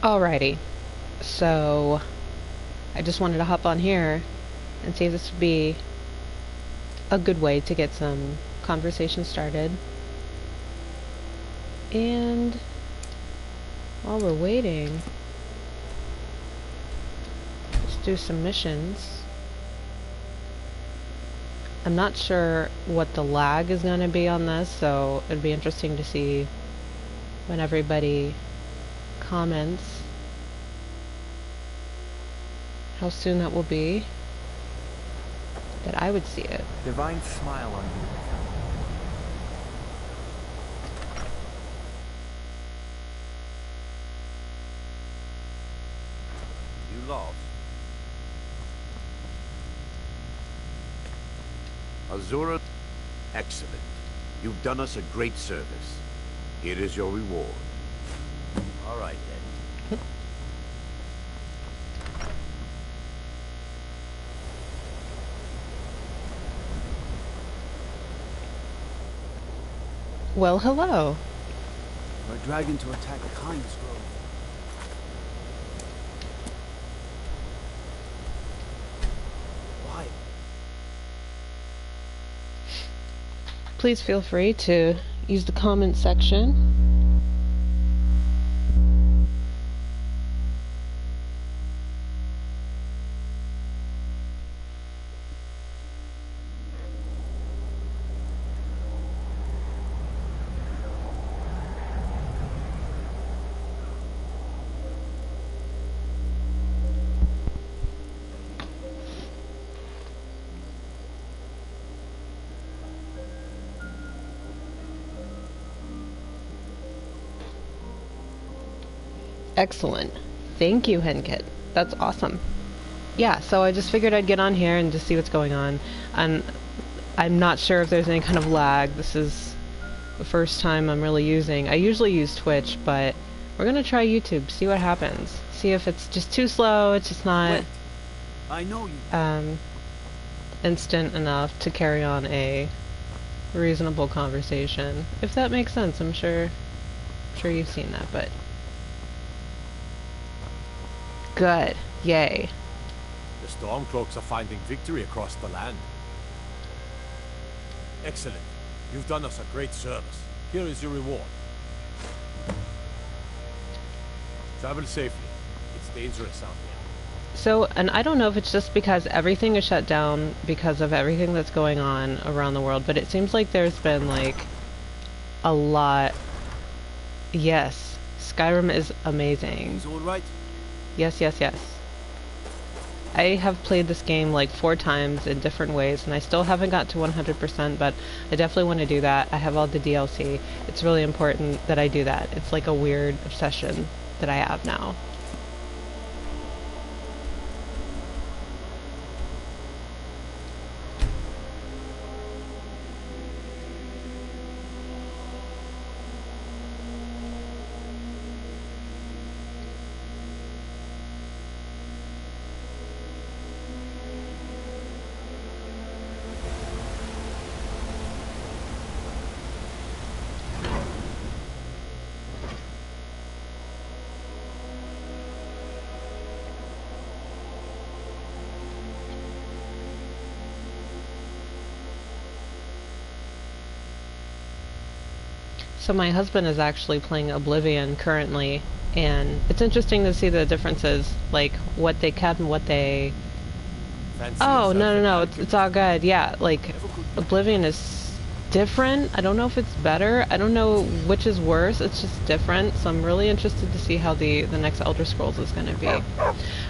Alrighty, so I just wanted to hop on here and see if this would be a good way to get some conversation started. And while we're waiting, let's do some missions. I'm not sure what the lag is going to be on this, so it'd be interesting to see when everybody comments how soon that will be that I would see it. Divine smile on you. You lost. Azura, excellent. You've done us a great service. Here is your reward. All right then. Well, hello. For a dragon to attack a kindness grove. Why? Please feel free to use the comment section. Excellent. Thank you, Henkit. That's awesome. Yeah, so I just figured I'd get on here and just see what's going on. And I'm not sure if there's any kind of lag. This is the first time I'm really using. I usually use Twitch, but we're gonna try YouTube, see what happens. See if it's just too slow, it's just not Wait. I know you. instant enough to carry on a reasonable conversation. If that makes sense, I'm sure you've seen that, but good. Yay. The Stormcloaks are finding victory across the land. Excellent. You've done us a great service. Here is your reward. Travel safely. It's dangerous out here. So, and I don't know if it's just because everything is shut down because of everything that's going on around the world, but it seems like there's been, like, a lot. Yes. Skyrim is amazing. Is all right? Yes, yes, yes. I have played this game like 4 times in different ways, and I still haven't got to 100%, but I definitely want to do that. I have all the DLC. It's really important that I do that. It's like a weird obsession that I have now. So my husband is actually playing Oblivion currently, and it's interesting to see the differences, like what they cut and what they... Fancy Oh, yourself no, an no, alchemist. it's all good. Yeah, like Oblivion is different. I don't know if it's better. I don't know which is worse. It's just different. So I'm really interested to see how the next Elder Scrolls is going to be.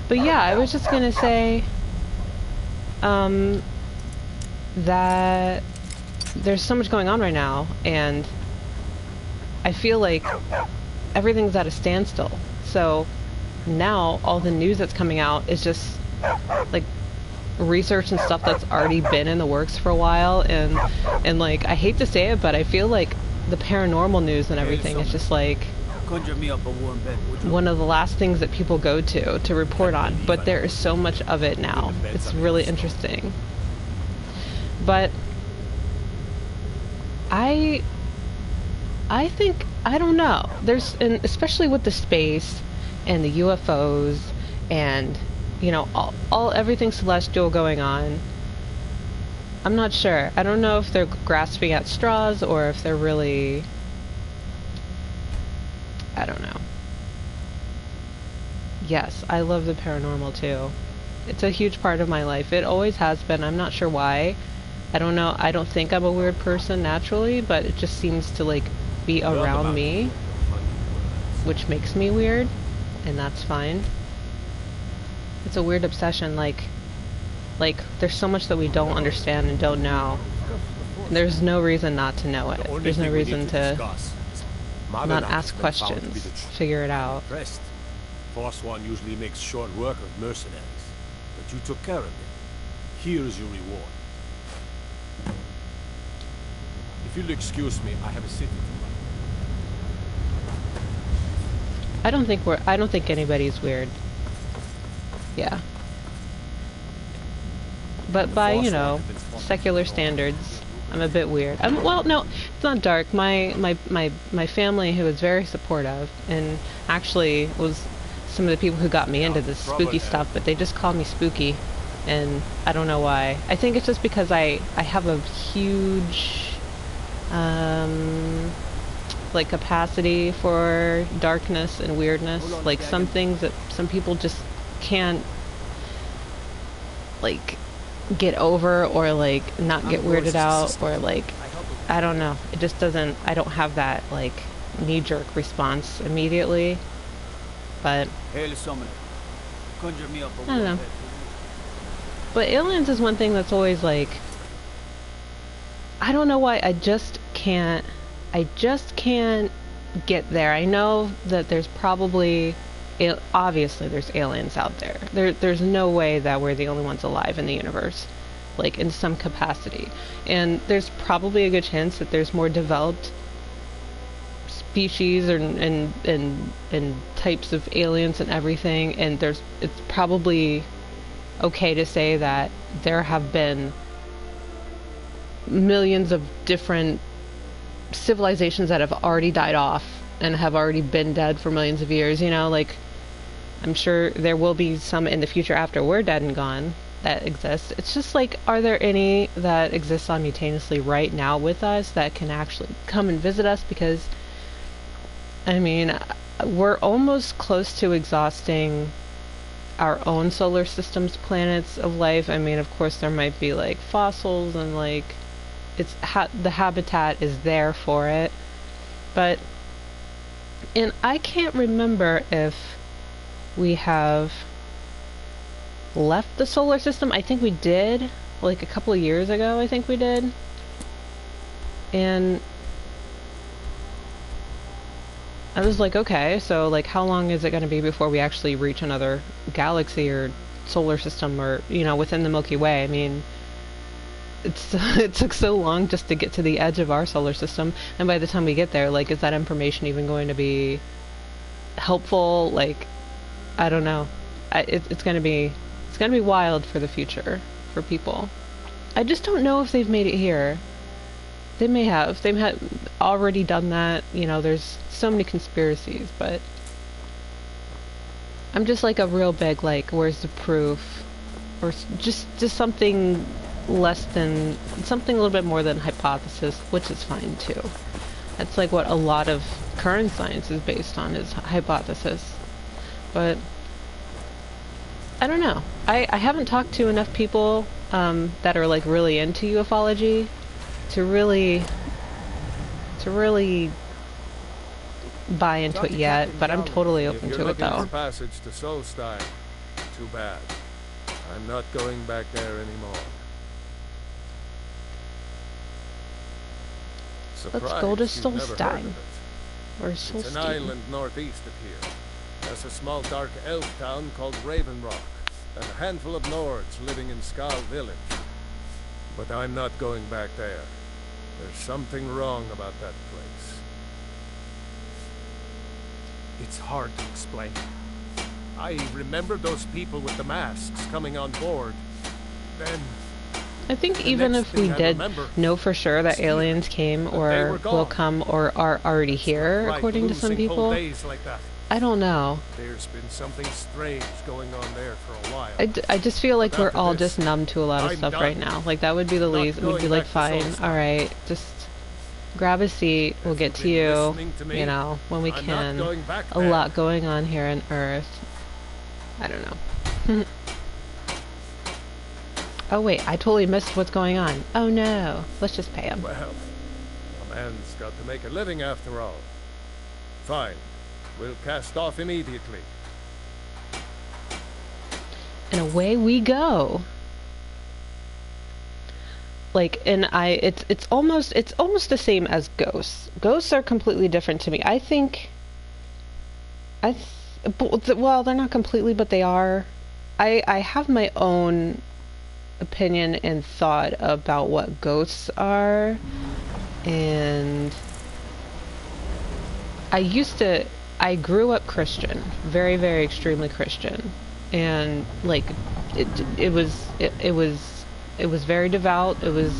But yeah, I was just going to say that there's so much going on right now, and I feel like everything's at a standstill. So now all the news that's coming out is just like research and stuff that's already been in the works for a while, and like, I hate to say it, but I feel like the paranormal news and everything is just like Conjure me up a warm bed, would you? one of the last things that people go to report on, but there is so much of it now. It's really interesting. But I think, I don't know, there's, and especially with the space and the UFOs and, you know, all everything celestial going on. I'm not sure. I don't know if they're grasping at straws or if they're really... I don't know. Yes, I love the paranormal too. It's a huge part of my life. It always has been. I'm not sure why. I don't know. I don't think I'm a weird person naturally, but it just seems to like be around me, which makes me weird, and that's fine. It's a weird obsession, like there's so much that we don't understand and don't know. There's no reason not to know it. There's no reason to not ask questions, figure it out. Force One usually makes short work of mercenaries, but you took care of it. Here is your reward. If you'll excuse me, I have a city to run. I don't think anybody's weird. Yeah. But by, you know, secular standards, I'm a bit weird. Well, no, it's not dark. My family, who was very supportive, and actually was some of the people who got me into this spooky stuff, but they just call me spooky, and I don't know why. I think it's just because I have a huge like capacity for darkness and weirdness. Like some things that some people just can't like get over, or like not get weirded out, or like I don't know. It just doesn't. I don't have that like knee-jerk response immediately. But I don't know. But aliens is one thing that's always like, I don't know why, I just can't get there. I know that there's probably, obviously there's aliens out there. There's no way that we're the only ones alive in the universe, like in some capacity. And there's probably a good chance that there's more developed species and types of aliens and everything, and it's probably okay to say that there have been millions of different civilizations that have already died off and have already been dead for millions of years, you know, like I'm sure there will be some in the future after we're dead and gone that exist. It's just like, are there any that exist simultaneously right now with us that can actually come and visit us? Because I mean, we're almost close to exhausting our own solar system's planets of life. I mean, of course there might be like fossils and like it's the habitat is there for it, but and I can't remember if we have left the solar system. I think we did, like a couple of years ago. I think we did, and I was like, okay, so like how long is it going to be before we actually reach another galaxy or solar system, or, you know, within the Milky Way? I mean, it took so long just to get to the edge of our solar system, and by the time we get there, like, is that information even going to be helpful? Like, I don't know. It's going to be wild for the future for people. I just don't know if they've made it here. They may have. They had already done that. You know, there's so many conspiracies, but I'm just like a real big, like, where's the proof? Or just something less than, something a little bit more than hypothesis, which is fine too. That's like what a lot of current science is based on, is hypothesis. But I don't know. I haven't talked to enough people that are like really into ufology to really buy into it yet, but I'm totally open to it though. Passage to Solstein. Too bad. I'm not going back there anymore. Let's go to Solstein. Or Solstein. It's an island northeast of here. There's a small dark elf town called Raven Rock, and a handful of Nords living in Skal Village. But I'm not going back there. There's something wrong about that place. It's hard to explain. I remember those people with the masks coming on board. Then I think even if we did know for sure that aliens came or will come or are already here, according to some people, I don't know. There's been something strange going on there for a while. I just feel like But we're after all this, just numb to a lot of I'm stuff done. right now. Like, that would be the Not least. We'd be going like, back to fine, Soulstar. alright, just grab a seat, we'll Have get you to been you, listening to me? you know, when we I'm can. not going back A there. lot going on here on Earth. I don't know. Oh wait, I totally missed what's going on. Oh no. Let's just pay him. Well, a man's got to make a living after all. Fine. We'll cast off immediately. And away we go. Like, and it's almost the same as ghosts. Ghosts are completely different to me. I think well, they're not completely, but they are. I have my own opinion and thought about what ghosts are, and I grew up Christian, very, very extremely Christian, and like it was very devout. It was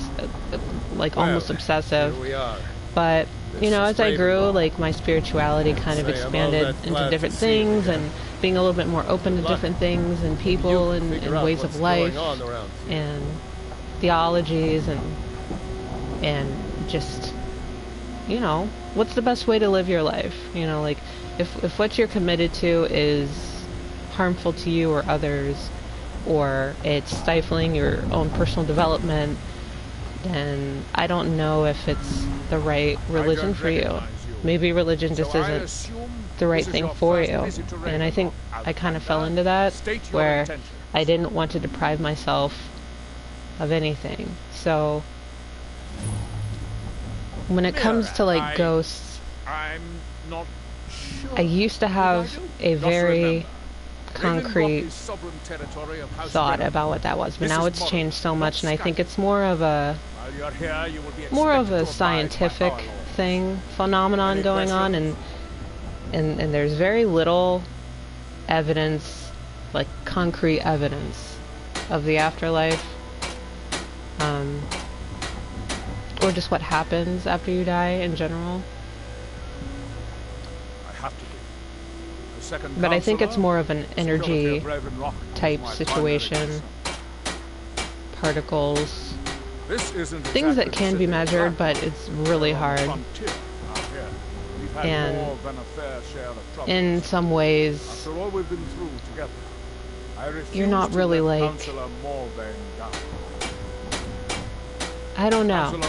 like almost obsessive. Here we are. But you know, This as is I grew, Ravenloft. like my spirituality kind of Say, I'm all expanded that into glad different to see you things, again. and being a little bit more open to Good luck. different things and Maybe people you can and figure out ways what's of life going on around here. and theologies and just, you know, what's the best way to live your life? You know, like if what you're committed to is harmful to you or others, or it's stifling your own personal development, then I don't know if it's the right religion for you. Maybe religion just isn't the right thing for you. And I think I kind of fell into that, where I didn't want to deprive myself of anything. So when it comes to like ghosts, I'm not sure. I used to have a very concrete thought about what that was, but now it's changed so much, and I think it's more of a scientific thing, phenomenon going on, and there's very little evidence, like concrete evidence of the afterlife, or just what happens after you die in general. But I think it's more of an energy type situation, particles, things that can be measured, but it's really hard. And in some ways, you're not really like, I don't know.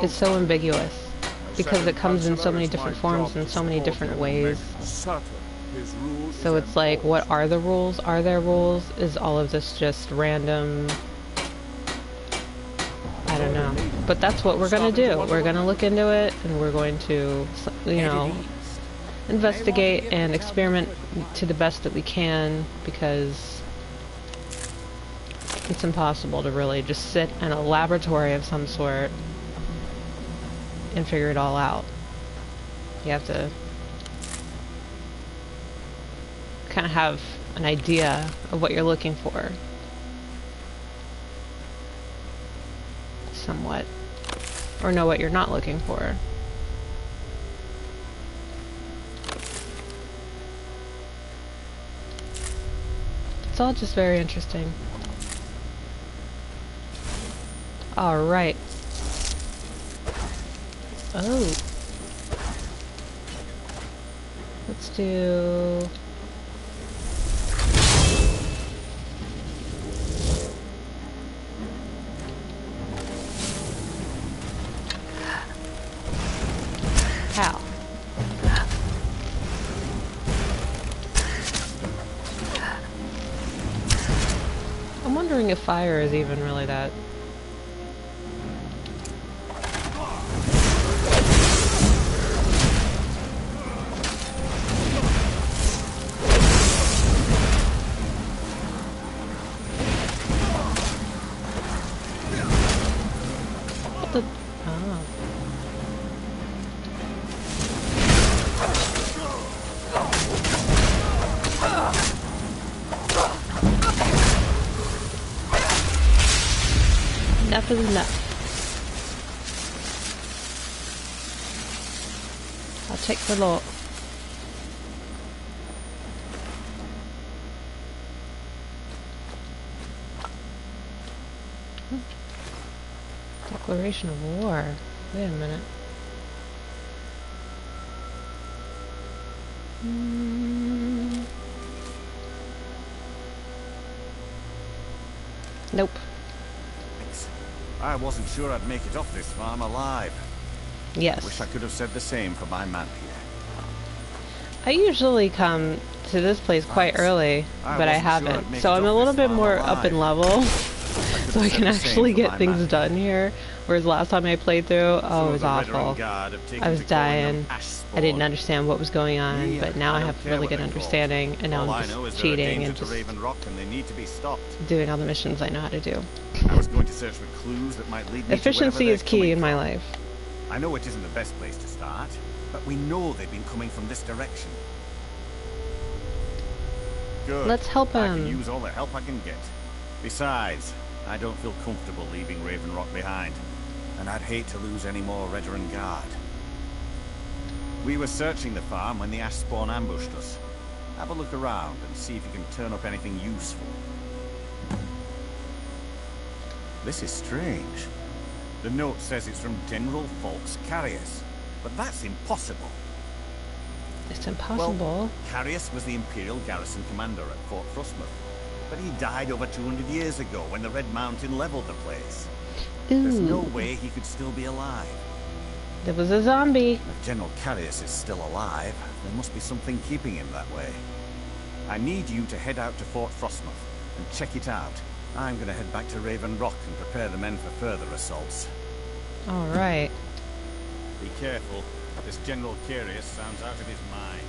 It's so ambiguous, because it comes in so many different forms and so many different ways. So it's like, what are the rules? Are there rules? Is all of this just random? I don't know. But that's what we're going to do. We're going to look into it, and we're going to, you know, investigate and experiment to the best that we can, because it's impossible to really just sit in a laboratory of some sort and figure it all out. You have to kind of have an idea of what you're looking for, somewhat, or know what you're not looking for. It's all just very interesting. All right. Oh. Let's do... How? I'm wondering if fire is even really that... What the... Oh. Enough is enough. I'll take the lot. Declaration of war. Wait a minute. Nope. I wasn't sure I'd make it off this farm alive. Yes. Wish I could have said the same for my man here. I usually come to this place quite early, but I haven't. So I'm a little bit more up in level, so I can actually get things done here. Whereas last time I played through, oh, it was awful. I was dying. I didn't understand what was going on, but now I have a really good understanding, and now I'm just cheating and just doing all the missions I know how to do. I was going to search for clues that might lead me Efficiency is key in my life. I know it isn't the best place to start, but we know they've been coming from this direction. Good. Let's help I can him. use all the help I can get. Besides, I don't feel comfortable leaving Raven Rock behind, and I'd hate to lose any more Redoran Guard. We were searching the farm when the ash spawn ambushed us. Have a look around and see if you can turn up anything useful. This is strange. The note says it's from General Falk's Carrius, but that's impossible. It's impossible. Well, Carrius was the Imperial garrison commander at Fort Frostmoth, but he died over 200 years ago when the Red Mountain leveled the place. There's no way he could still be alive. There was a zombie. If General Carrius is still alive, there must be something keeping him that way. I need you to head out to Fort Frostmoth and check it out. I'm going to head back to Raven Rock and prepare the men for further assaults. All right. Be careful. This General Carrius sounds out of his mind.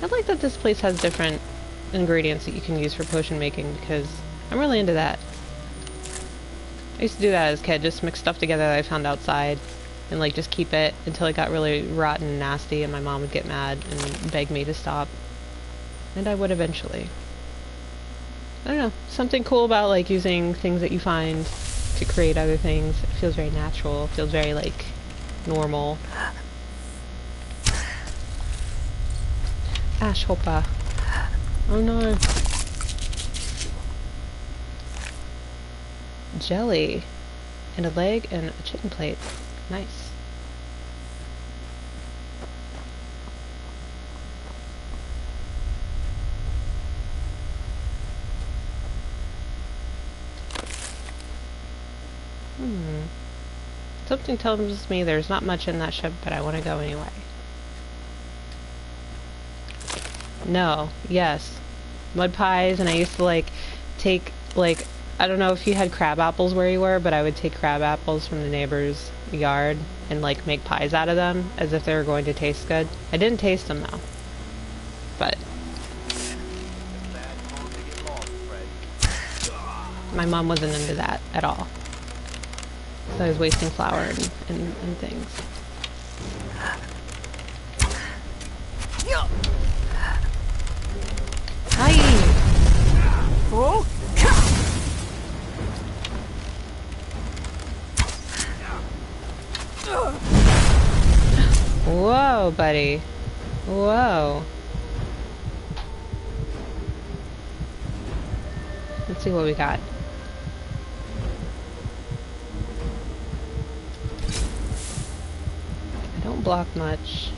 I like that this place has different ingredients that you can use for potion making, because I'm really into that. I used to do that as a kid, just mix stuff together that I found outside and like just keep it until it got really rotten and nasty, and my mom would get mad and beg me to stop. And I would eventually. I don't know, something cool about like using things that you find to create other things. It feels very natural, it feels very like normal. Ash hopper. Oh no. Jelly. And a leg and a chicken plate. Nice. Something tells me there's not much in that ship, but I want to go anyway. No. Yes. Mud pies, and I used to like take like, I don't know if you had crab apples where you were, but I would take crab apples from the neighbor's yard and like make pies out of them as if they were going to taste good. I didn't taste them though. But my mom wasn't into that at all. So I was wasting flour and things. Hi! Oh! Whoa, buddy. Whoa. Let's see what we got. I don't block much.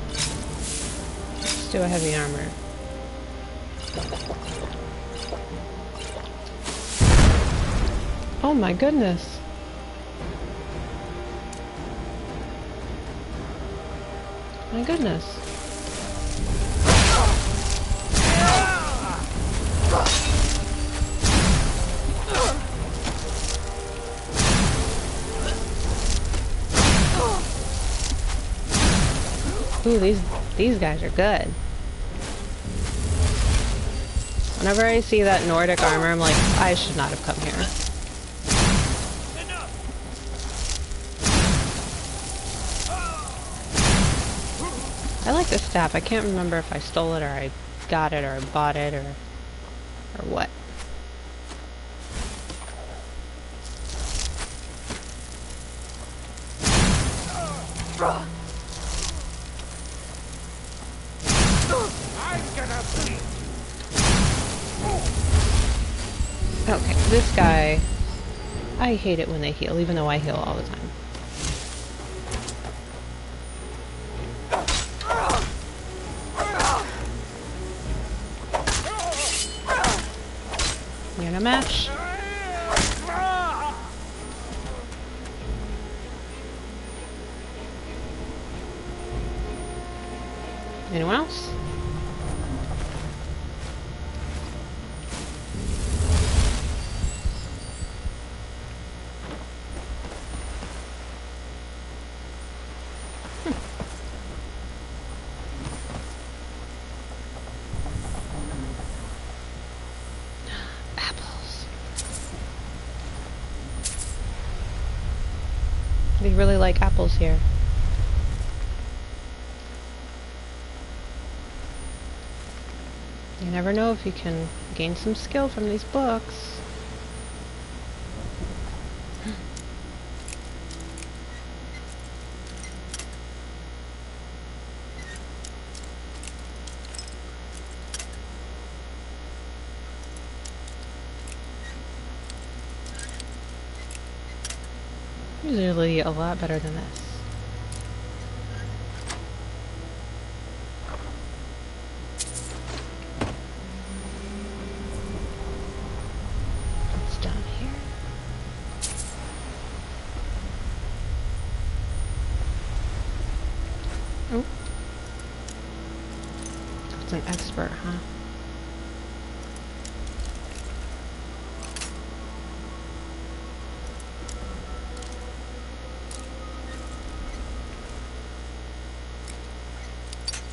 Let's do a heavy armor. Oh my goodness. My goodness. Ooh, these guys are good. Whenever I see that Nordic armor, I'm like, I should not have come here. I like this staff. I can't remember if I stole it or I got it or I bought it or what. Okay, this guy... I hate it when they heal, even though I heal all the time. You're no match. Anyone else? Apples. They really like apples here. You never know if you can gain some skill from these books. Usually a lot better than this. What's down here? Oh. It's an expert, huh?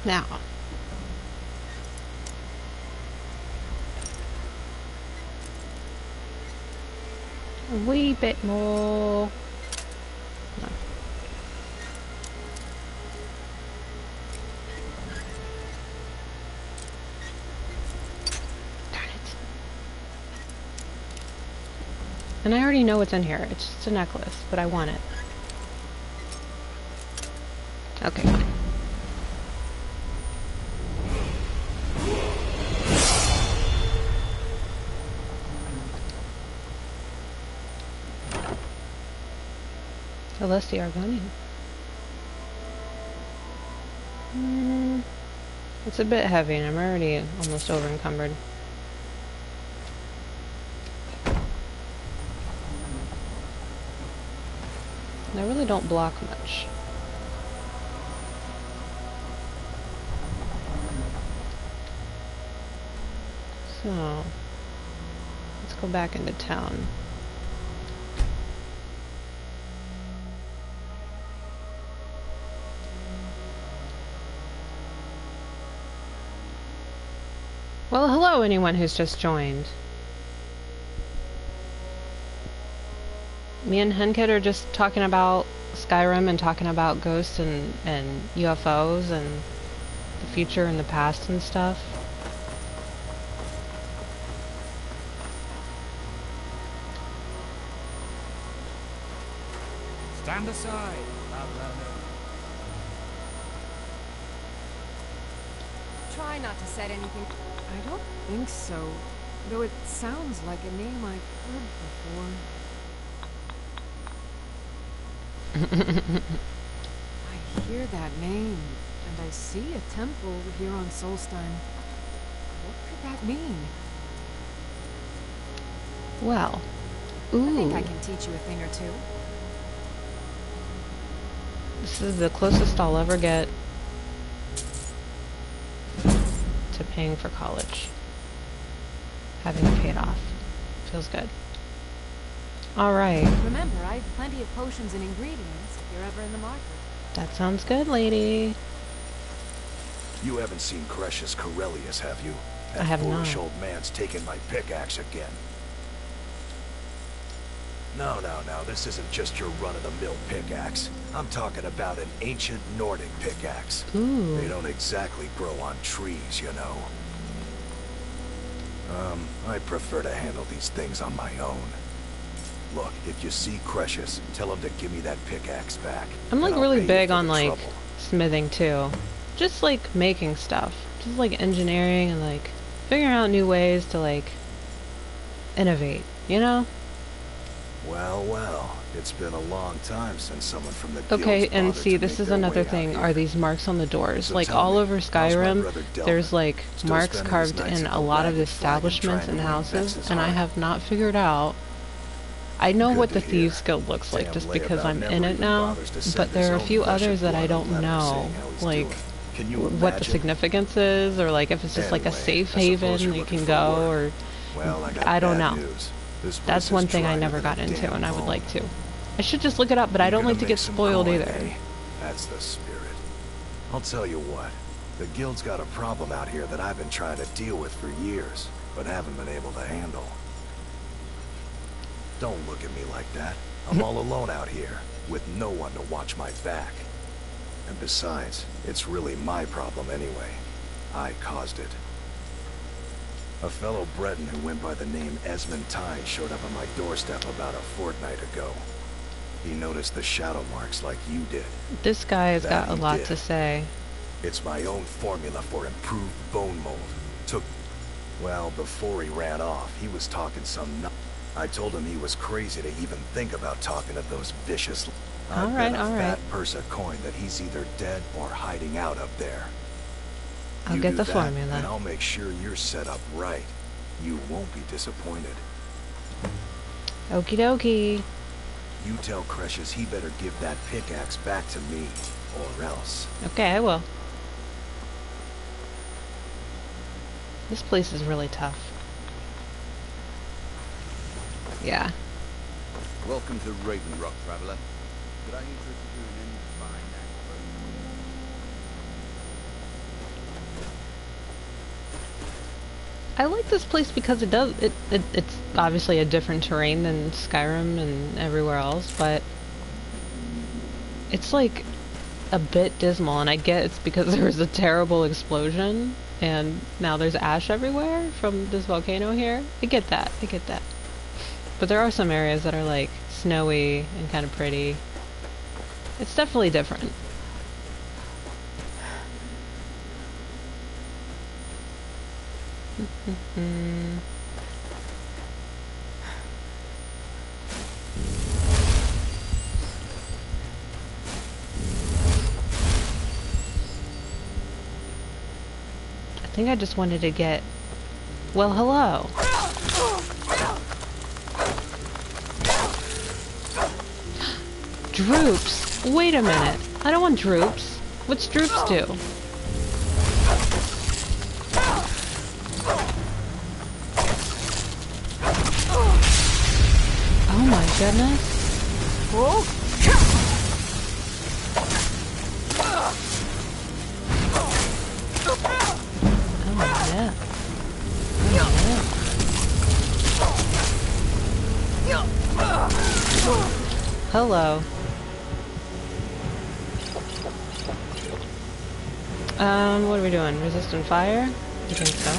Now, a wee bit more. No. Darn it. And I already know what's in here. It's just a necklace, but I want it. Okay, fine. Celestia Argonian. It's a bit heavy and I'm already almost over encumbered. I really don't block much. So, let's go back into town. Well, hello anyone who's just joined. Me and Henkid are just talking about Skyrim and talking about ghosts and UFOs and the future and the past and stuff. Stand aside. Try not to set anything. I don't think so. Though it sounds like a name I've heard before. I hear that name, and I see a temple here on Solstein. What could that mean? Well, I think ooh, I can teach you a thing or two. this is the closest I'll ever get to paying for college. Having it paid off. Feels good. Alright. Remember, I have plenty of potions and ingredients if you're ever in the market. That sounds good, lady. You haven't seen Cretius Corellius, have you? I have not. That foolish old man's taken my pickaxe again. No, this isn't just your run-of-the-mill pickaxe. I'm talking about an ancient Nordic pickaxe. Ooh. They don't exactly grow on trees, you know. I prefer to handle these things on my own. Look, if you see Precious, tell him to give me that pickaxe back. I'm like and I'll really pay you big for on the like trouble. smithing too. Just like making stuff. Just like engineering and like figuring out new ways to like innovate, you know? Well, well, it's been a long time since someone from the guild's Okay, and bothered see, to this make is their another way out thing, here. are these marks on the doors. So Like tell all me, over how's my Skyrim, brother Delvin? there's like Still marks spending his carved nights in at a the lot of Ragged Flag and establishments trying and to win houses, Vex's and I heart? have not figured out. I know Good what to the hear. Thieves Guild looks like Damn just because layabout I'm never in it even now, bothers to but send there his are a own few flesh and others that I blood a don't letter know, saying how he's like doing. Can you what the imagine? significance is, or like if it's just like a Anyway, safe I suppose haven you're you looking can for go, work. or Well, I got I don't bad know. news. This place That's is one thing I drier never than got a into, damn and I would bone. like to. I should just look it up, but I You're don't like gonna to make get some spoiled coin, either. eh? That's the spirit. I'll tell you what. The guild's got a problem out here that I've been trying to deal with for years, but haven't been able to handle. Don't look at me like that. I'm all alone out here, with no one to watch my back. And besides, it's really my problem anyway. I caused it. A fellow Breton who went by the name Esmond Tyne showed up on my doorstep about a fortnight ago. He noticed the shadow marks like you did. This guy has That got a he lot did. to say. It's my own formula for improved bone mold. Well, before he ran off, he was talking some I told him he was crazy to even think about talking to those vicious... I bet a fat purse a coin that he's either dead or hiding out up there. I'll You get do the that, formula. and I'll make sure you're set up right. You won't be disappointed. Okie dokie. You tell Precious he better give that pickaxe back to me, or else. Okay, I will. This place is really tough. Yeah. Welcome to Raven Rock, traveler. Could I interest you in any fine I like this place because it's obviously a different terrain than Skyrim and everywhere else, but it's like a bit dismal, and I get it's because there was a terrible explosion and now there's ash everywhere from this volcano here. I get that. But there are some areas that are like snowy and kind of pretty. It's definitely different. I think I just wanted to get... Well, hello. Droops. Wait a minute. I don't want droops. What's droops do? Oh my goodness. Oh yeah. Hello. What are we doing? Resistant fire? I think so.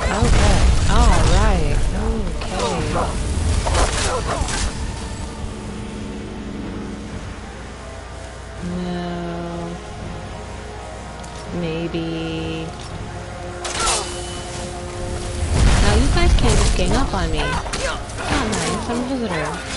Okay. Alright. Okay. No. Maybe... Now you guys can't just gang up on me. Oh nice, I'm a visitor.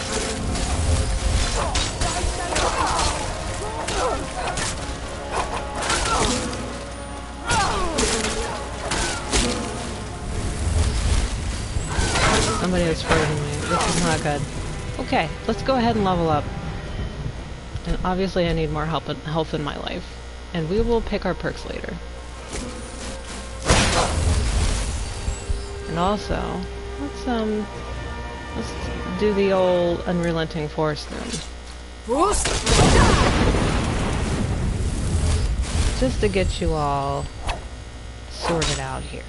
Somebody is frozen me. This is not good. Okay, let's go ahead and level up. And obviously I need more health in my life. And we will pick our perks later. And also, let's do the old unrelenting force thing. Just to get you all sorted out here.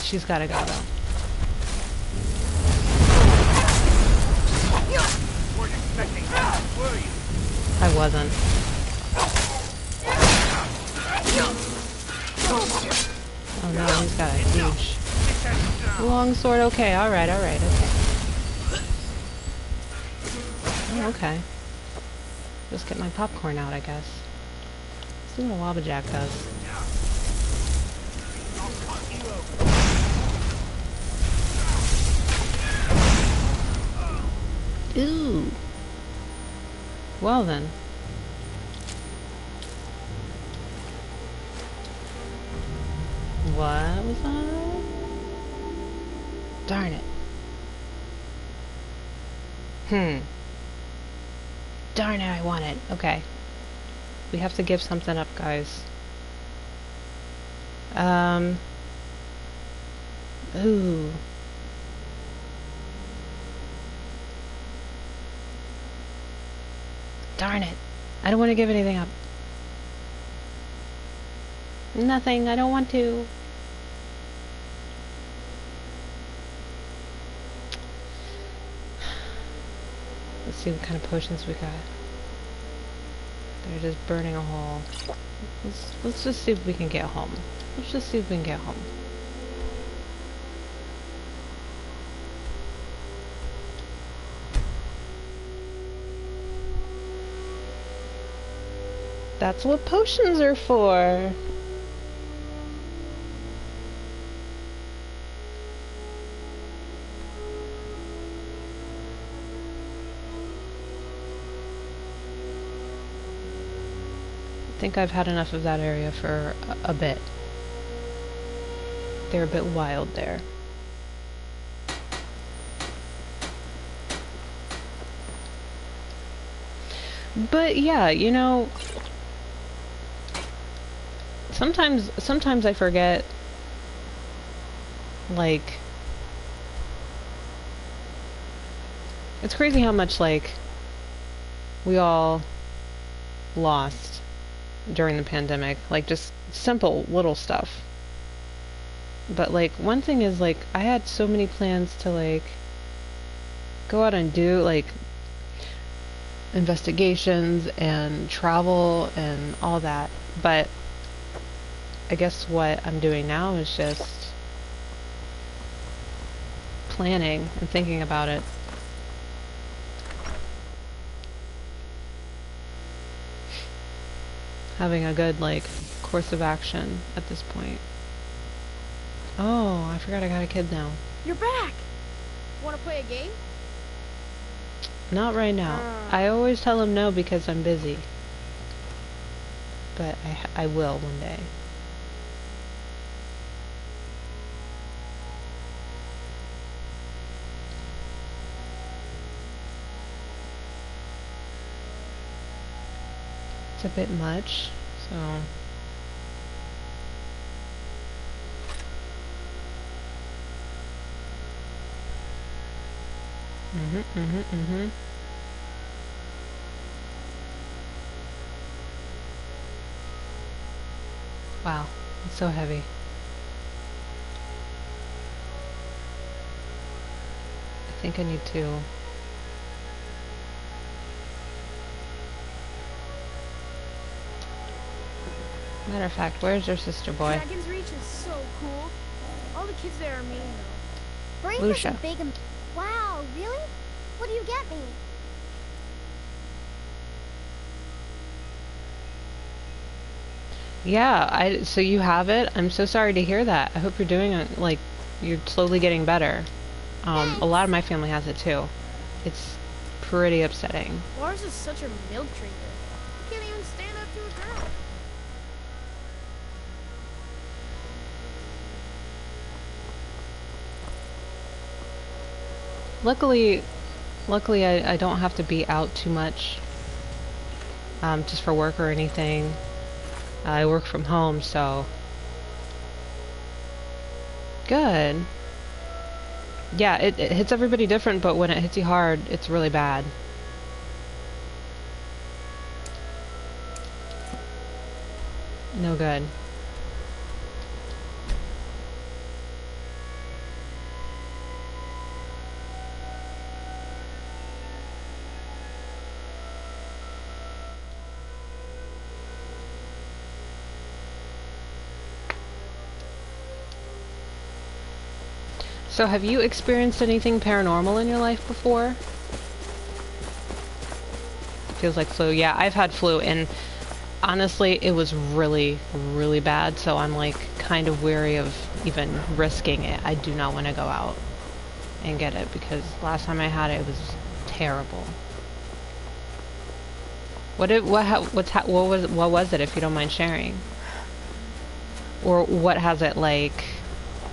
She's gotta go though. I wasn't. Long sword, okay, alright, okay. Oh, okay. Just get my popcorn out, I guess. See what a Wabbajack does. Ooh. Well then. What was that? Darn it. Darn it, I want it. Okay. We have to give something up, guys. Ooh. Darn it. I don't want to give anything up. Nothing. I don't want to. Let's see what kind of potions we got. They're just burning a hole. Let's just see if we can get home. Let's just see if we can get home. That's what potions are for. I think I've had enough of that area for a bit. They're a bit wild there. But yeah, you know, sometimes I forget, like, it's crazy how much, like, we all lost during the pandemic, like, just simple little stuff. But, like, one thing is, like, I had so many plans to, like, go out and do, like, investigations and travel and all that, but I guess what I'm doing now is just planning and thinking about it. Having a good, like, course of action at this point. Oh, I forgot I got a kid now. You're back! Wanna play a game? Not right now. I always tell him no because I'm busy. But I will one day. It's a bit much, so... Wow, it's so heavy. I think I need to... Matter of fact, where's your sister boy? Dragon's Reach is so cool. All the kids there are mean though. Brain Lucia. is big and... Wow, really? What do you get me? Yeah, so you have it? I'm so sorry to hear that. I hope you're doing it, like, you're slowly getting better. A lot of my family has it too. It's pretty upsetting. Lars is such a milk drinker. He can't even stand up to a girl. Luckily I don't have to be out too much, just for work or anything. I work from home, so... Good. Yeah, it hits everybody different, but when it hits you hard, it's really bad. No good. So have you experienced anything paranormal in your life before? Feels like flu. Yeah, I've had flu, and honestly, it was really, really bad, so I'm like kind of weary of even risking it. I do not want to go out and get it because last time I had it, it was terrible. What was it, if you don't mind sharing? Or what has it like,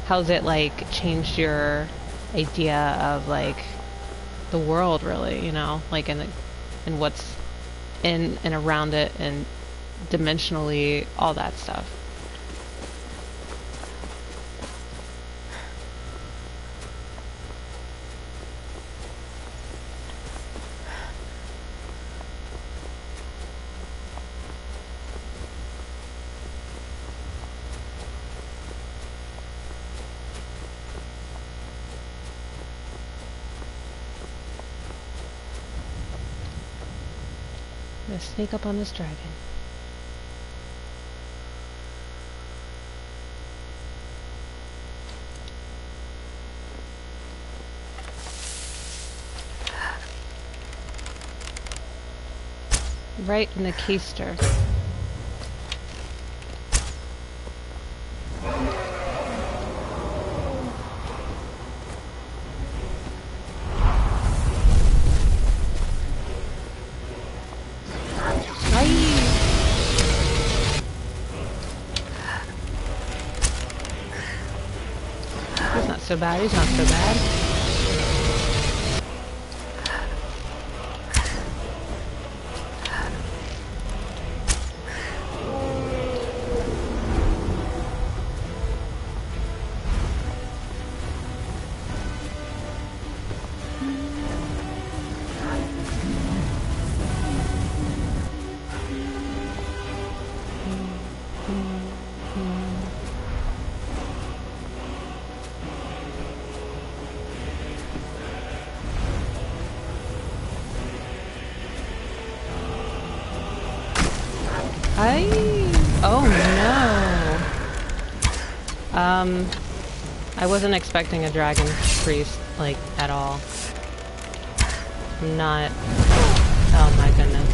how's it like changed your idea of like the world, really, you know, like and what's in and around it and dimensionally, all that stuff. I'm gonna sneak up on this dragon. Right in the keister. He's not so bad, he's not so bad. Oh no. I wasn't expecting a dragon priest, like, at all. Not. Oh my goodness.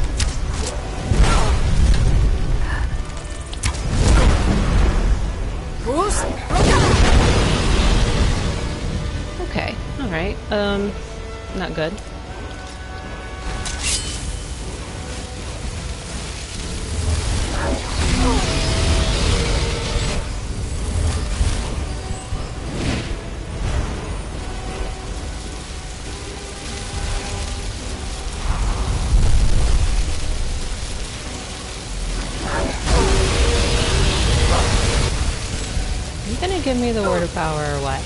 Okay, alright. Not good. Give me the word of power or what?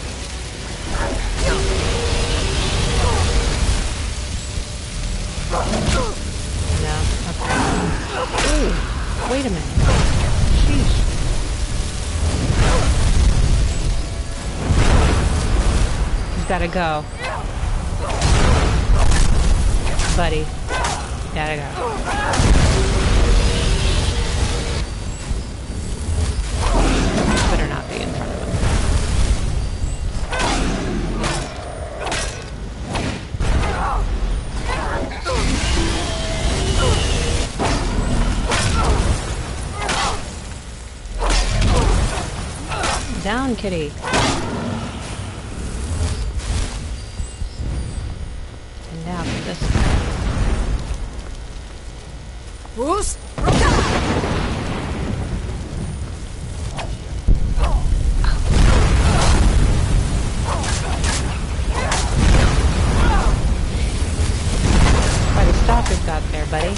No? Okay. Ooh, wait a minute. Sheesh. He's gotta go. Buddy. Gotta go. Better not be in front of him. Down, kitty. And now for this one. Who's? Quite a stop we've got there, buddy.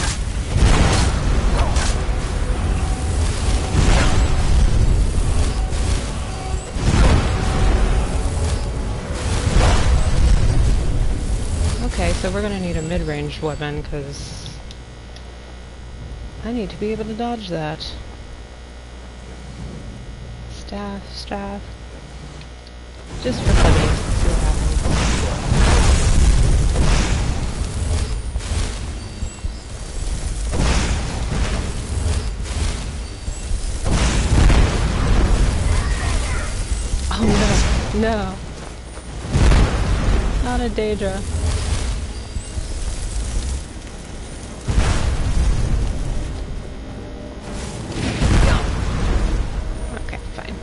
Okay, so we're gonna need a mid-range weapon, because I need to be able to dodge that. Staff. Just for funny. See what happens. Oh no, no. not a Daedra. Okay, fine.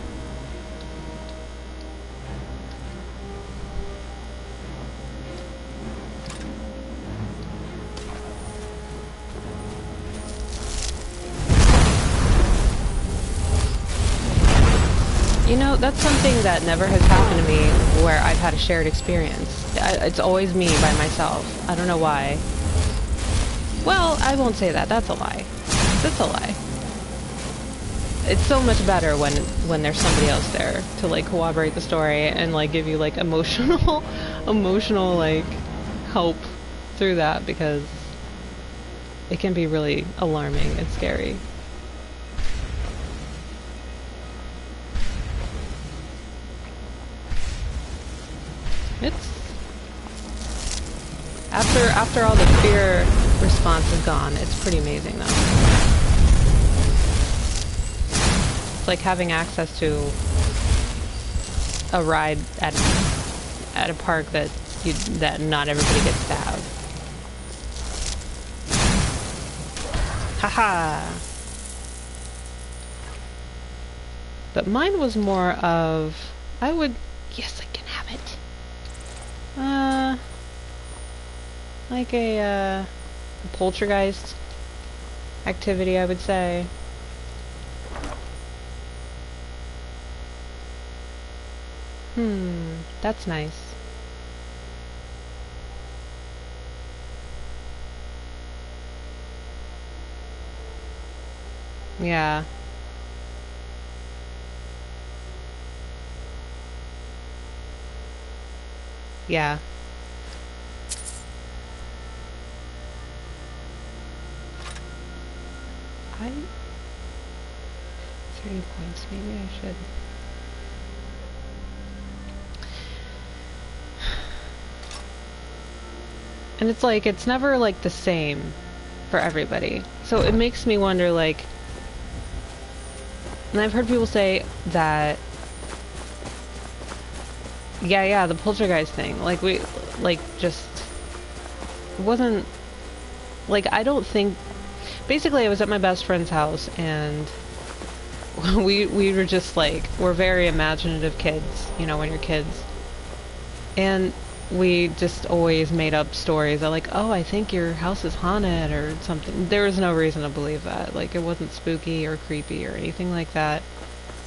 You know, that's something that never has happened to me where I've had a shared experience. It's always me by myself. I don't know why. Well, I won't say that. That's a lie. That's a lie. It's so much better when there's somebody else there to like corroborate the story and like give you like emotional like help through that, because it can be really alarming and scary. It's after all the fear response is gone, it's pretty amazing though. It's like having access to a ride at a park that not everybody gets to have. Haha. But mine was more of yes, I can have it. Like a poltergeist activity, I would say. That's nice. Yeah. Yeah. 30 points, maybe I should. And it's like, it's never like the same for everybody. So it makes me wonder, like, and I've heard people say that, yeah, the poltergeist thing, like just, it wasn't, like, I don't think, basically I was at my best friend's house and we were just like, we're very imaginative kids, you know, when you're kids. And we just always made up stories that like, oh, I think your house is haunted or something. There was no reason to believe that. Like, it wasn't spooky or creepy or anything like that.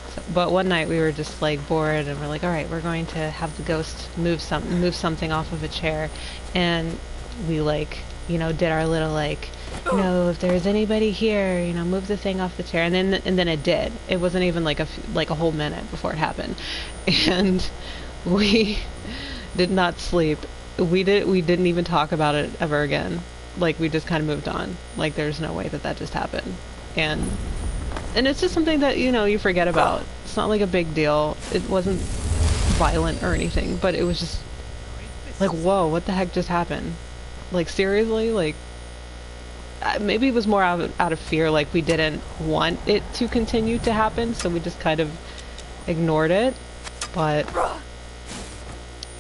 So, but one night we were just like bored and we're like, all right, we're going to have the ghost move something off of a chair. And we like, you know, did our little like, you know, if there's anybody here, you know, move the thing off the chair. And then it did. It wasn't even like a whole minute before it happened. And we did not sleep. We didn't even talk about it ever again. Like, we just kind of moved on. Like, there's no way that just happened. And it's just something that, you know, you forget about. It's not like a big deal. It wasn't violent or anything, but it was just like, whoa, what the heck just happened? Like, seriously? Like, maybe it was more out of fear. Like, we didn't want it to continue to happen, so we just kind of ignored it. But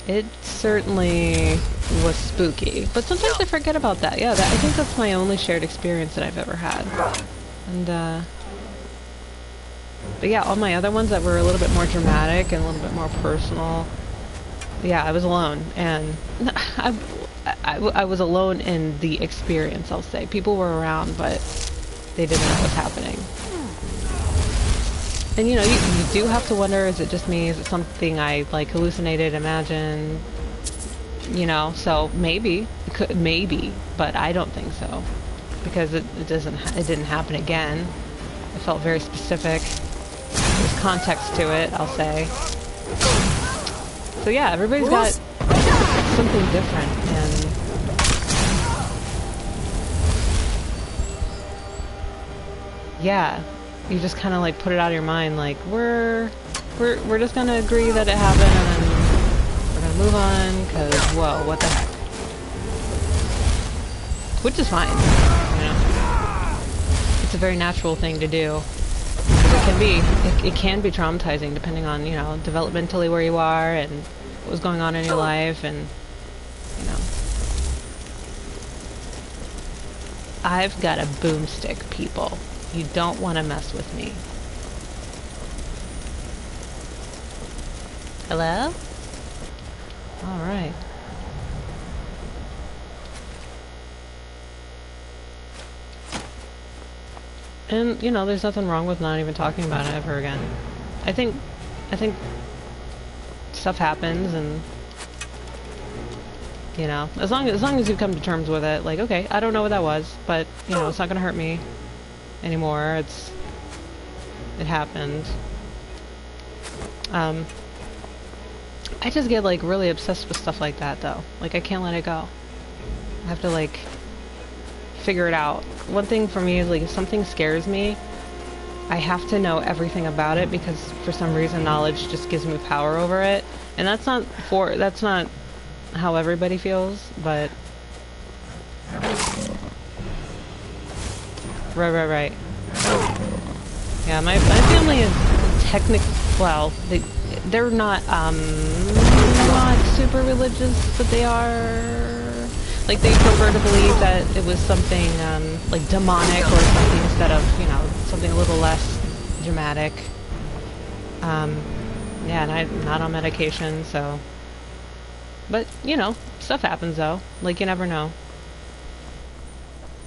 it certainly was spooky. But sometimes I forget about that. Yeah, I think that's my only shared experience that I've ever had. And, but yeah, all my other ones that were a little bit more dramatic and a little bit more personal, yeah, I was alone. And I was alone in the experience, I'll say. People were around, but they didn't know what was happening. And you know, you do have to wonder, is it just me? Is it something I like hallucinated, imagined? You know, so maybe, but I don't think so, because it didn't happen again. It felt very specific. There's context to it, I'll say. So yeah, everybody's got something different, and yeah. You just kind of like put it out of your mind, like we're just gonna agree that it happened, and then we're gonna move on, cause whoa, what the heck? Which is fine, you know. It's a very natural thing to do. It can be traumatizing depending on, you know, developmentally where you are and what was going on in your life, and I've got a boomstick, people. You don't want to mess with me. Hello? Alright. And, you know, there's nothing wrong with not even talking about it ever again. I think stuff happens, and you know, as long as you come to terms with it, like, okay, I don't know what that was, but you know, it's not gonna hurt me anymore. It happened. I just get like really obsessed with stuff like that though. Like I can't let it go. I have to like figure it out. One thing for me is like if something scares me, I have to know everything about it because for some reason knowledge just gives me power over it. And that's not how everybody feels, but right. Yeah, my family is well, they're not super religious, but they are like they prefer to believe that it was something like demonic or something instead of, you know, something a little less dramatic. Yeah, and I'm not on medication, so. But, you know, stuff happens though. Like, you never know.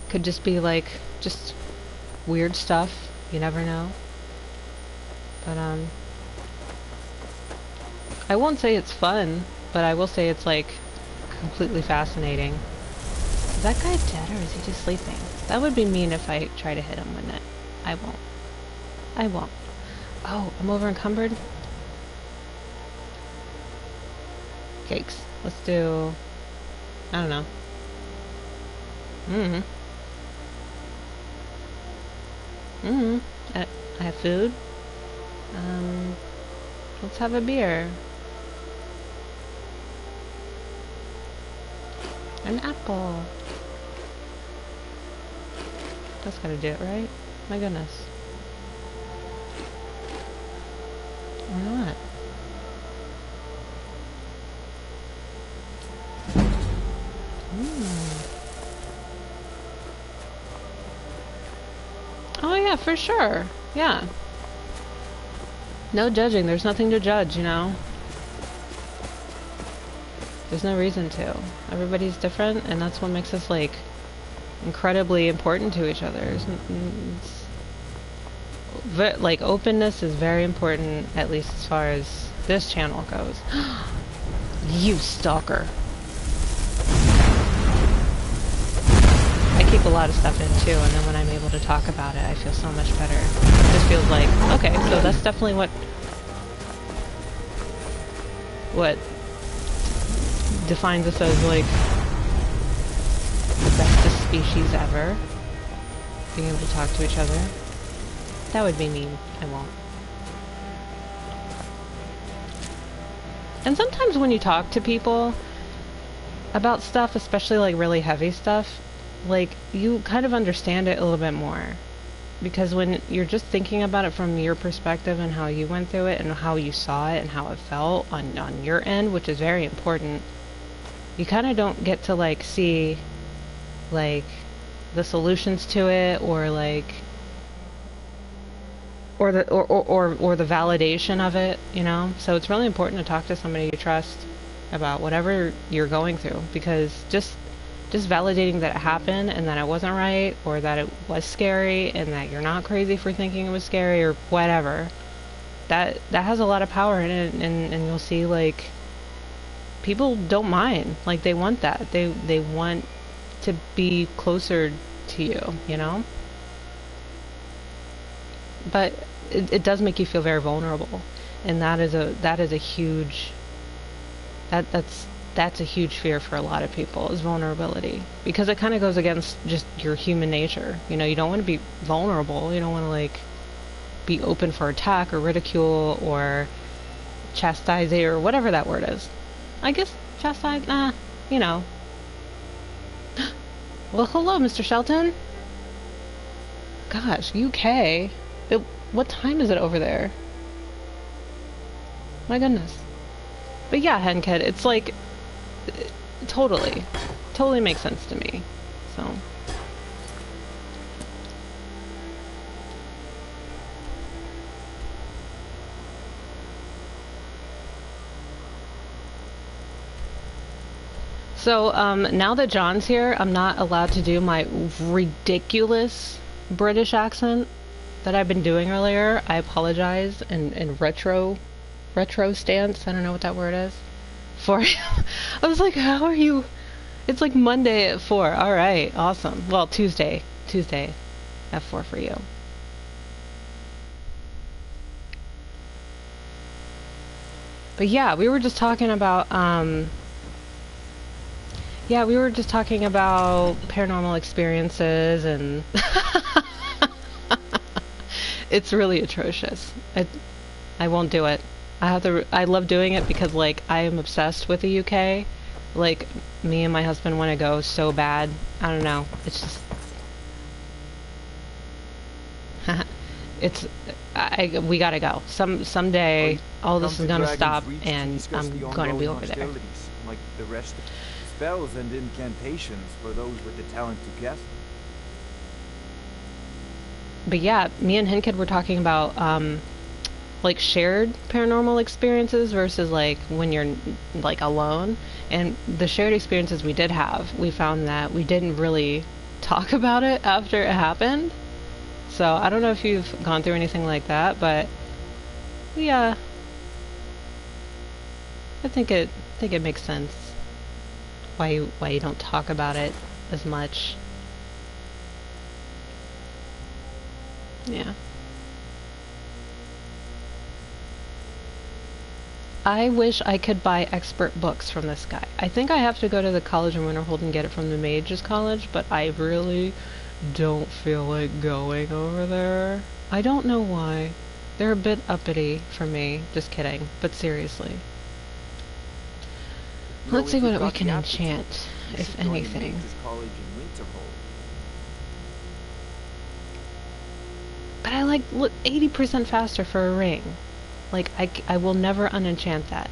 Could just be like, just weird stuff. You never know. But, I won't say it's fun, but I will say it's like completely fascinating. Is that guy dead or is he just sleeping? That would be mean if I try to hit him, wouldn't it? I won't. Oh, I'm over encumbered? Cakes. Let's do... I don't know. I have food. Let's have a beer. An apple. That's gotta do it, right? My goodness. Or not. Oh yeah, for sure. Yeah. No judging. There's nothing to judge, you know? There's no reason to. Everybody's different, and that's what makes us, like, incredibly important to each other. Like, openness is very important, at least as far as this channel goes. You stalker. I keep a lot of stuff in, too, and then when I'm able to talk about it, I feel so much better. It just feels like, okay, so that's definitely what defines us as, like, the bestest species ever. Being able to talk to each other. That would be mean. I won't. And sometimes when you talk to people about stuff, especially like really heavy stuff, like you kind of understand it a little bit more. Because when you're just thinking about it from your perspective and how you went through it and how you saw it and how it felt on your end, which is very important, you kind of don't get to like see like the solutions to it or like or the validation of it, you know? So it's really important to talk to somebody you trust about whatever you're going through, because just validating that it happened and that it wasn't right, or that it was scary and that you're not crazy for thinking it was scary or whatever, that has a lot of power in it, and you'll see like people don't mind. Like they want that. They want to be closer to you, you know? But it does make you feel very vulnerable, and that is a huge that's a huge fear for a lot of people, is vulnerability, because it kind of goes against just your human nature. You know, you don't want to be vulnerable. You don't want to like be open for attack or ridicule or chastising or whatever that word is. I guess chastise. You know. Well, hello, Mr. Shelton. Gosh, UK. What time is it over there? My goodness. But yeah, Henkid, it's like totally makes sense to me. So So, now that John's here, I'm not allowed to do my ridiculous British accent that I've been doing earlier. I apologize in retro stance. I don't know what that word is. For I was like, how are you? It's like Monday at 4. All right, awesome. Well, Tuesday at 4 for you. But yeah, we were just talking about paranormal experiences, and it's really atrocious. I won't do it. I love doing it because, like, I am obsessed with the UK. Like, me and my husband want to go so bad. I don't know. It's just... we gotta go. Someday, all this is gonna stop, and I'm gonna be over there. Like the rest of spells and incantations for those with the talent to cast. But yeah, me and Hinkid were talking about like shared paranormal experiences versus like when you're like alone. And the shared experiences we did have, we found that we didn't really talk about it after it happened. So I don't know if you've gone through anything like that, but yeah, I think it makes sense why you don't talk about it as much. Yeah. I wish I could buy expert books from this guy. I think I have to go to the college in Winterhold and get it from the Mages College, but I really don't feel like going over there. I don't know why. They're a bit uppity for me. Just kidding. But seriously. Let's see what we can enchant, if anything. But I like 80% faster for a ring. Like, I will never unenchant that.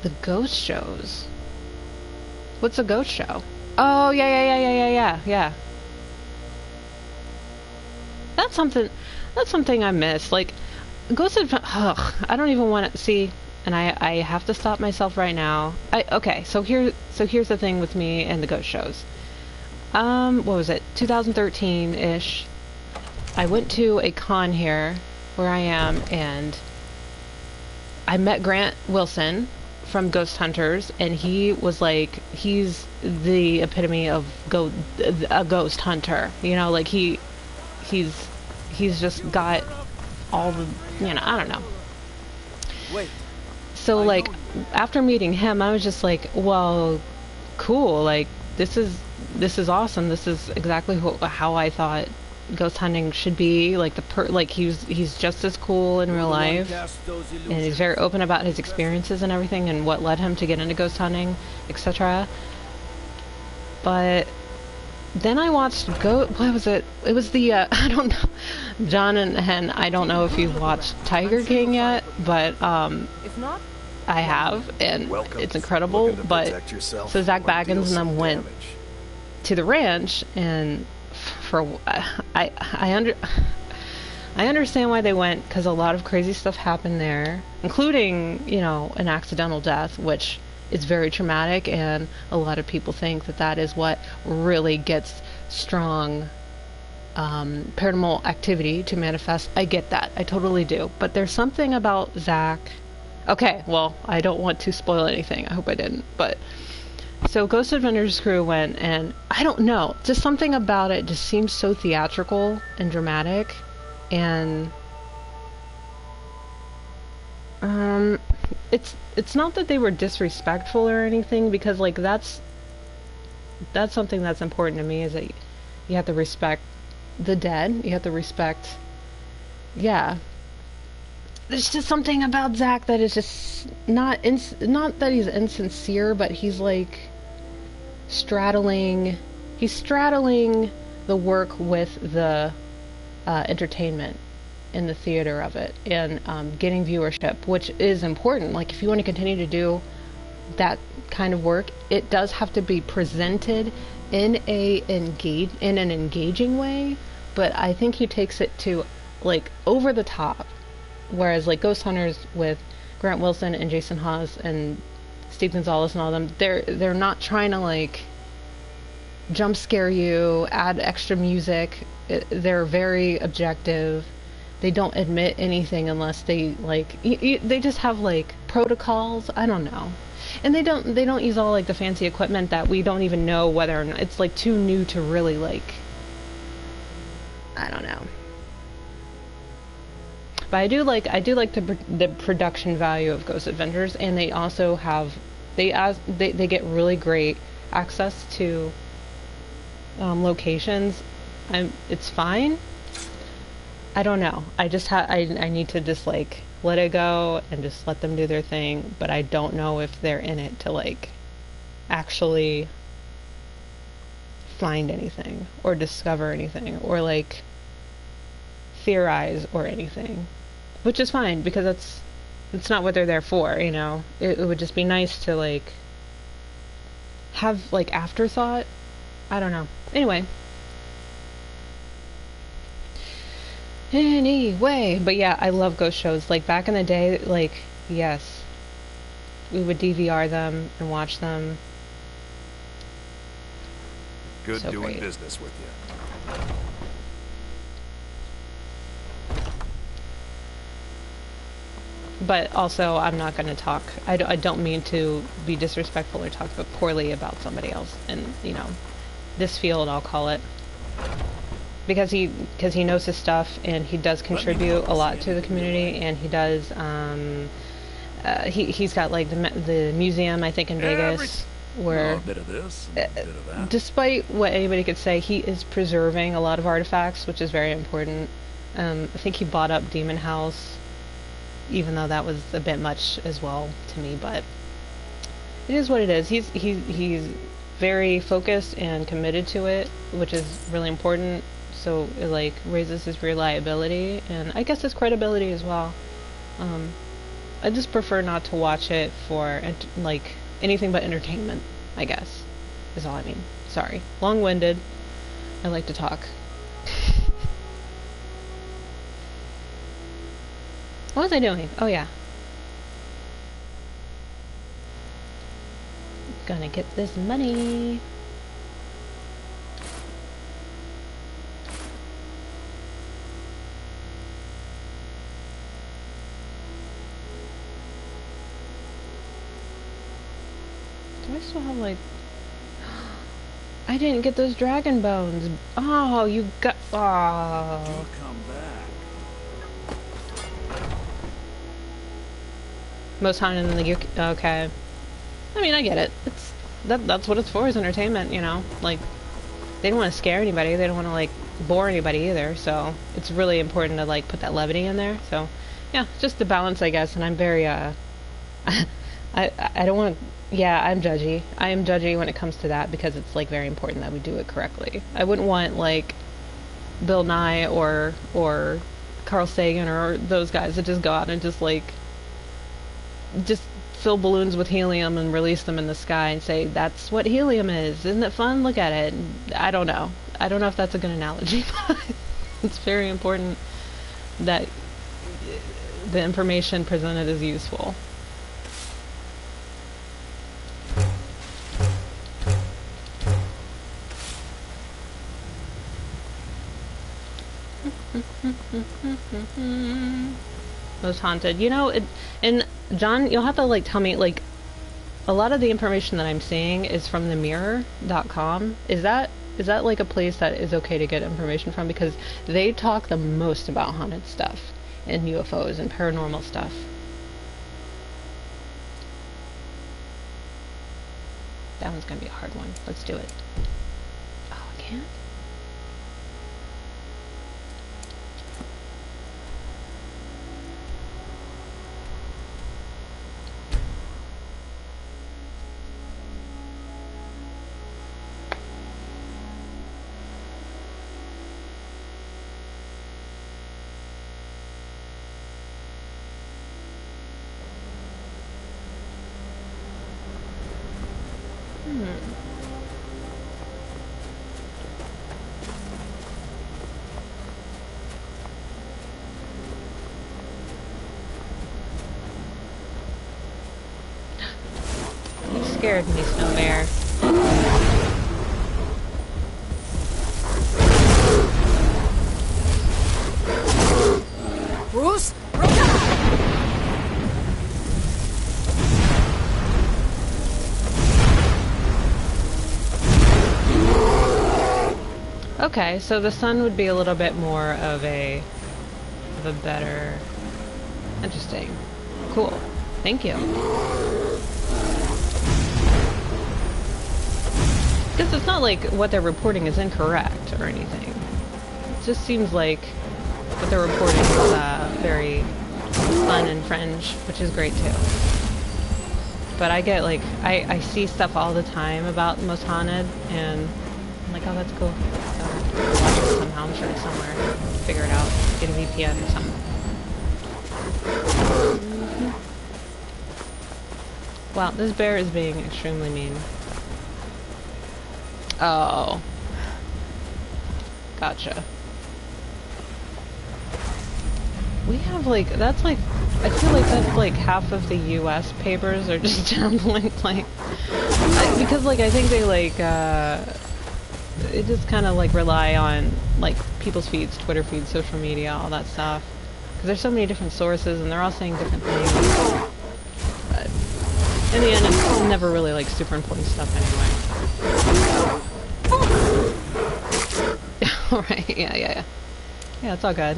The ghost shows. What's a ghost show? Oh, yeah. That's something I miss. Like, I don't even want to see, and I have to stop myself right now. Okay, so here's the thing with me and the ghost shows. What was it? 2013-ish. I went to a con here where I am, and I met Grant Wilson from Ghost Hunters, and he was like, he's the epitome of a ghost hunter. You know, like he's just got all the, you know, I don't know. So like after meeting him, I was just like, well, cool. Like this is awesome. This is exactly how I thought ghost hunting should be. Like he's just as cool in real life, and he's very open about his experiences and everything and what led him to get into ghost hunting, etc. But then I watched what was it? It was the I don't know, John and Hen. I don't know if you've watched Tiger King yet, but if not, I have, and it's incredible. But so Zach Baggins and them went to the ranch, and I understand why they went, because a lot of crazy stuff happened there, including, you know, an accidental death, which is very traumatic, and a lot of people think that is what really gets strong paranormal activity to manifest. I get that. I totally do. But there's something about Zach. Okay, well, I don't want to spoil anything. I hope I didn't. But so Ghost Adventures crew went, and I don't know, just something about it just seems so theatrical and dramatic, and it's not that they were disrespectful or anything, because like that's something that's important to me, is that you have to respect the dead, you have to respect, yeah. There's just something about Zach that is just not that he's insincere, but he's like straddling the work with the entertainment in the theater of it, and getting viewership, which is important. Like, if you want to continue to do that kind of work, it does have to be presented in an engaging way. But I think he takes it to like over the top whereas like Ghost Hunters with Grant Wilson and Jason Haas and Steve Gonzalez and all them, they're not trying to like jump scare you, add extra music. They're very objective. They don't admit anything unless they like they just have like protocols. I don't know. And they don't use all like the fancy equipment that we don't even know whether or not it's like too new to really like, I don't know. But I do like the production value of Ghost Adventures, and they also have they get really great access to locations. It's fine. I don't know. I just I need to just like let it go and just let them do their thing, but I don't know if they're in it to like actually find anything or discover anything or like theorize or anything, which is fine because it's not what they're there for, you know. It would just be nice to like have like afterthought. I don't know. Anyway, but yeah, I love ghost shows. Like back in the day, like yes, we would DVR them and watch them. Good So doing great. business with you. But also, I'm not going to talk. I don't mean to be disrespectful or talk poorly about somebody else in, you know, this field, I'll call it. Because he knows his stuff, and he does contribute a lot to the community, and he does, he's got like the museum, I think, in Vegas, where, a bit of this, a bit of that. despite what anybody could say, he is preserving a lot of artifacts, which is very important. I think he bought up Demon House, even though that was a bit much as well to me, but it is what it is. He's very focused and committed to it, which is really important. So it like raises his reliability and I guess his credibility as well. I just prefer not to watch it for like anything but entertainment, I guess, is all I mean. Sorry, long-winded. I like to talk. What was I doing? Oh yeah. Gonna get this money. Do I still have like... I didn't get those dragon bones. Oh, you got... Oh. Do come back. Most haunted in the UK. Okay. I mean, I get it. That's what it's for, is entertainment, you know? Like, they don't want to scare anybody. They don't want to, like, bore anybody either. So, it's really important to, like, put that levity in there. So, yeah, just the balance, I guess. And I'm very, I don't want to... Yeah, I'm judgy. I am judgy when it comes to that because it's, like, very important that we do it correctly. I wouldn't want, like, Bill Nye or Carl Sagan or those guys to just go out and just, like... just fill balloons with helium and release them in the sky and say, that's what helium is. Isn't it fun? Look at it. I don't know. I don't know if that's a good analogy, but it's very important that the information presented is useful. Most haunted. You know, and John, you'll have to like tell me, like, a lot of the information that I'm seeing is from the mirror.com. Is that like a place that is okay to get information from? Because they talk the most about haunted stuff and UFOs and paranormal stuff. That one's gonna be a hard one. Let's do it. Oh, I can't? scared me, Snow Bear. Bruce? Okay, so the sun would be a little bit more of a better... Interesting. Cool. Thank you. Because it's not like what they're reporting is incorrect or anything. It just seems like what they're reporting is very fun and fringe, which is great too. But I get like, I see stuff all the time about Most Haunted, and I'm like, oh, that's cool. So watch it somehow. I'm sure it's somewhere. Figure it out. Get a VPN or something. Wow, this bear is being extremely mean. Oh. Gotcha. We have like, that's like, I feel like that's like half of the US papers are just downloading like, because like I think they like, it just kind of like rely on like people's feeds, Twitter feeds, social media, all that stuff. Because there's so many different sources and they're all saying different things. But in the end, it's never really like super important stuff anyway. Alright, yeah. Yeah, it's all good.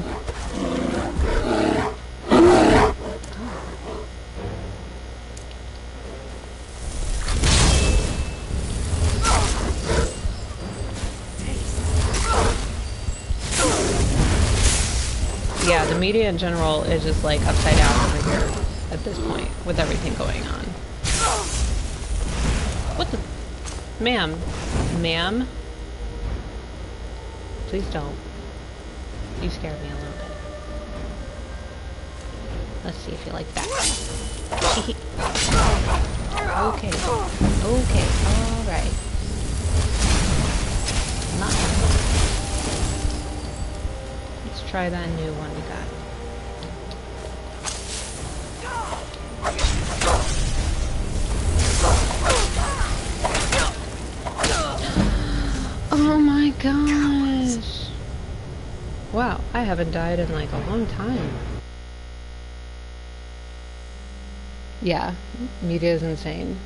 Yeah, the media in general is just like upside down over here at this point with everything going on. What the? Ma'am. Ma'am? Please don't. You scared me a little bit. Let's see if you like that. Okay. Okay. Alright. Let's try that new one we got. Oh my gosh! Wow, I haven't died in like a long time. Yeah, media is insane.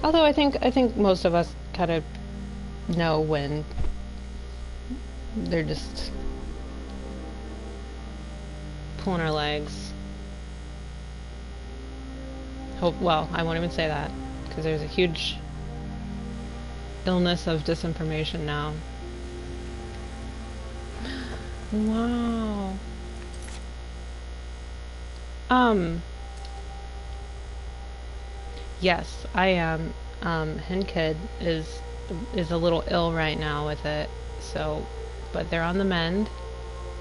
Although I think most of us kind of know when they're just pulling our legs. Well, I won't even say that because there's a huge illness of disinformation now. Wow. Yes, I am. Henkid is a little ill right now with it, so, but they're on the mend,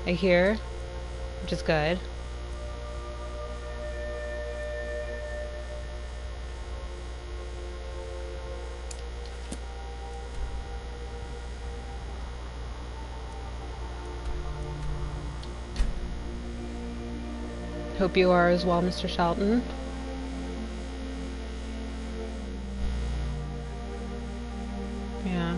I hear, which is good. Hope you are as well, Mr. Shelton. Yeah.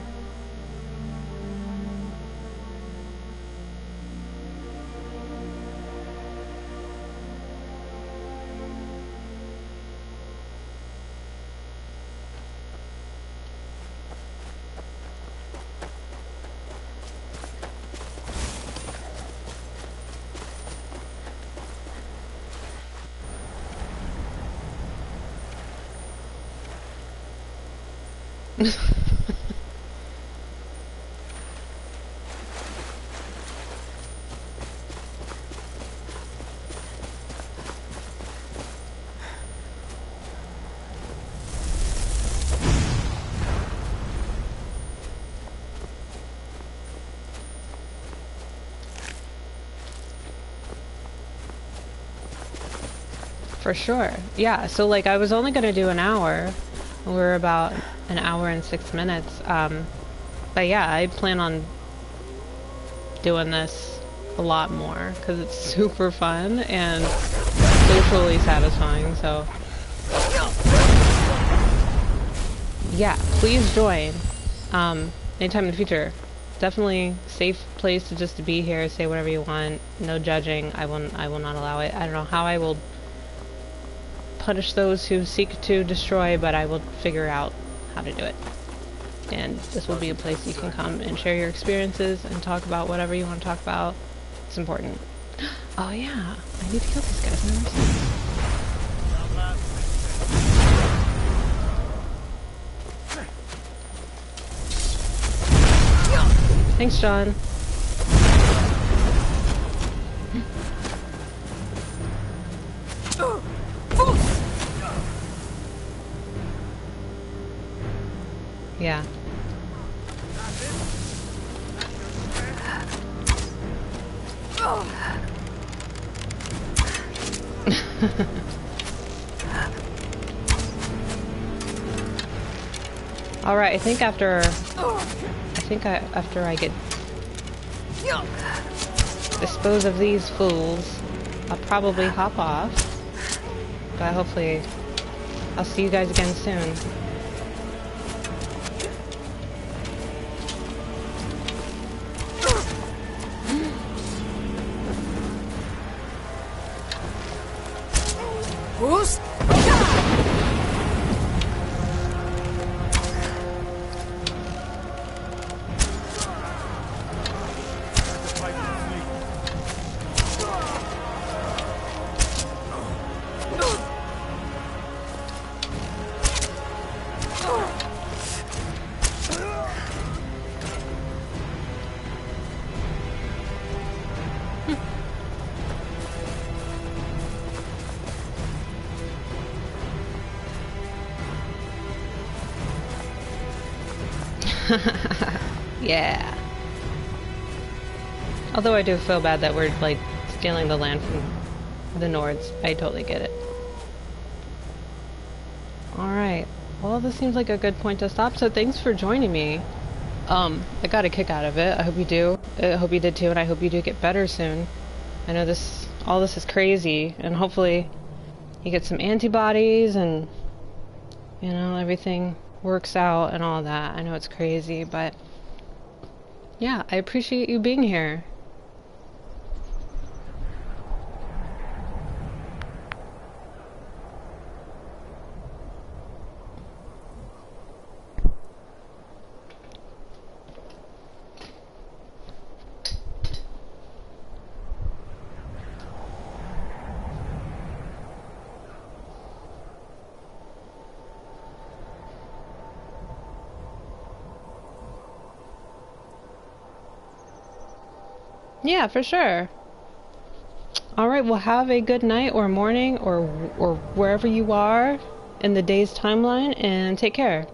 For sure. Yeah, so like I was only gonna do an hour. We're about an hour and 6 minutes. But yeah, I plan on doing this a lot more because it's super fun and socially satisfying, so yeah, please join. Anytime in the future. Definitely safe place to just to be here, say whatever you want, no judging. I will not allow it. I don't know how I will punish those who seek to destroy, but I will figure out how to do it. And this will be a place you can come and share your experiences and talk about whatever you want to talk about. It's important. Oh yeah, I need to kill these guys. I've never seen them. Thanks, John. Yeah. All right, I think after I get dispose of these fools, I'll probably hop off. But hopefully I'll see you guys again soon. Yeah. Although I do feel bad that we're like stealing the land from the Nords. I totally get it. Alright. Well, this seems like a good point to stop, so thanks for joining me. I got a kick out of it. I hope you do. I hope you did too, and I hope you do get better soon. I know all this is crazy, and hopefully you get some antibodies and, you know, everything works out and all that. I know it's crazy, but yeah, I appreciate you being here. Yeah, for sure. Alright, well have a good night or morning or wherever you are in the day's timeline, and take care.